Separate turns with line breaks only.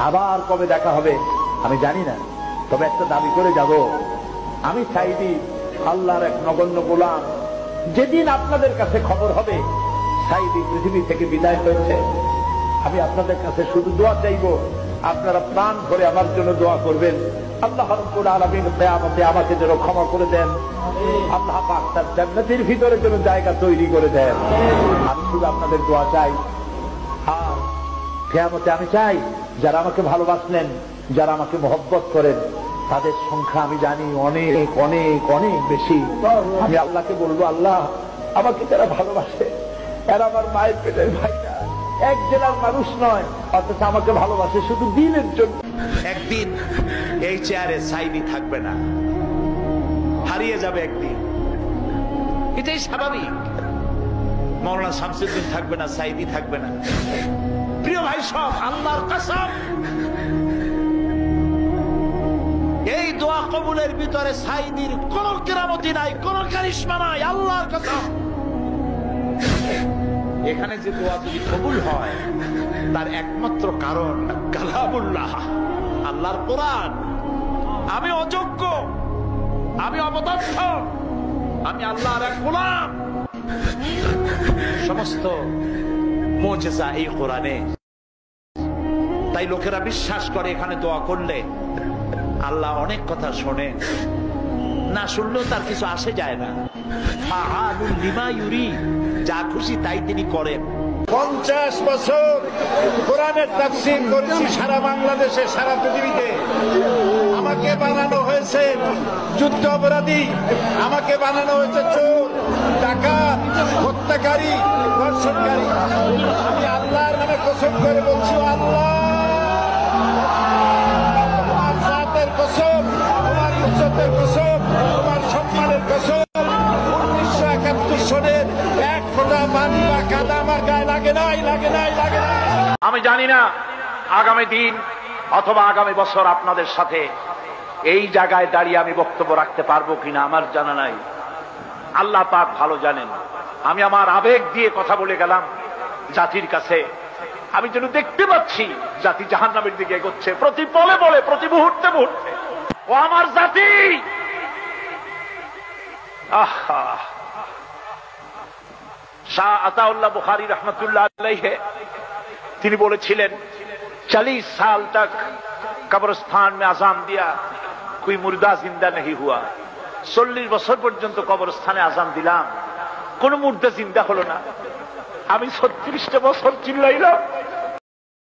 আবার কবে দেখা হবে আমি জানি না, তবে একটা দাবি করে যাব, আমি সাইদি আল্লাহর এক নগণ্য গোলাম। যেদিন আপনাদের কাছে খবর হবে সাইদি পৃথিবী থেকে বিদায় হয়েছে, আমি আপনাদের কাছে শুধু দোয়া চাইব, আপনারা প্রাণ ভরে আমার জন্য দোয়া করবেন। আল্লাহ রাব্বুল আলামিন কিয়ামতে আমাকে যেন ক্ষমা করে দেন, আল্লাহ পাক তার জান্নাতের ভিতরে যেন জায়গা তৈরি করে দেন। আমি শুধু আপনাদের দোয়া চাই। আর কিয়ামতে আমি চাই যারা আমাকে ভালোবাসলেন, যারা আমাকে মহব্বত করেন, তাদের সংখ্যা আমি জানি অনেক অনেক অনেক বেশি। আমি আল্লাহকে বলবো, আল্লাহ আমাকে যারা ভালোবাসে এরা আমার মায়ের পেটের ভাই না, এক জেলার মানুষ নয়, অথচ আমাকে ভালোবাসে শুধু দিনের জন্য।
একদিন এই চেয়ারে সাইদি থাকবে না, হারিয়ে যাবে একদিন, এটাই স্বাভাবিক। মাওলানা শামসুদ্দিন থাকবে না, সাইদি থাকবে না। প্রিয় ভাই সব, আল্লাহর কসম, এই দোয়া কবুলের ভিতরে সাইদির কোন কেরামতি নাই, কোন কারিশমা নাই, আল্লাহর কসম। এখানে যে দোয়া যদি কবুল হয় তার একমাত্র কারণ কালামুল্লাহ, আল্লাহর কোরআন। আমি অযোগ্য, আমি অপদার্থ, আমি আল্লাহর এক গোলাম। সমস্ত মুজিজা এই কোরআনে। তাই লোকেরা বিশ্বাস করে এখানে দোয়া করলে আল্লাহ অনেক কথা শোনেন, না শুনলেও তার কিছু আসে যায় না। ফাআলুল লিমা ইউরি, যা খুশি তাই তিনি করেন।
50 বছর কোরআনের তাফসীর করেছি সারা বাংলাদেশে, সারা পৃথিবীতে। আমাকে বানানো হয়েছে যুদ্ধ অপরাধী, আমাকে বানানো হয়েছে চোর, ডাকাত, হত্যাকারী, ধর্ষণকারী। আমি আল্লাহর নামে কসম করে বলছি, আল্লাহ তোমার জাতের কসম, তোমার ইজ্জতের কসম, তোমার সম্মানের কসম, 1971 সনের এক ফোঁটা পানি বা কাদা আমার গায়ে লাগে নাই, লাগে নাই, লাগে নাই।
আমি জানি না আগামী দিন অথবা আগামী বছর আপনাদের সাথে এই জায়গায় দাঁড়িয়ে আমি বক্তব্য রাখতে পারবো কিনা আমার জানা নাই, আল্লাহ পাক ভালো জানেন। আমি আমার আবেগ দিয়ে কথা বলে গেলাম জাতির কাছে। আমি যেন দেখতে পাচ্ছি জাতি জাহান্নামের দিকে এগোচ্ছে, প্রতি পলে পলে, প্রতি মুহূর্তে মুহূর্তে। ও আমার জাতি, আহা! শাহ আতাউল্লাহ বুখারী রহমতুল্লাহ আলাইহি তিনি বলেছিলেন, 40 साल तक कब्रिस्तान में आजान दिया, कोई मुर्दा जिंदा नहीं हुआ। 40 বছর পর্যন্ত কবরস্থানে আজান দিলাম, কোন মুর্দা জিন্দা হলো না। আমি 36টা বছর চিল্লাইলাম,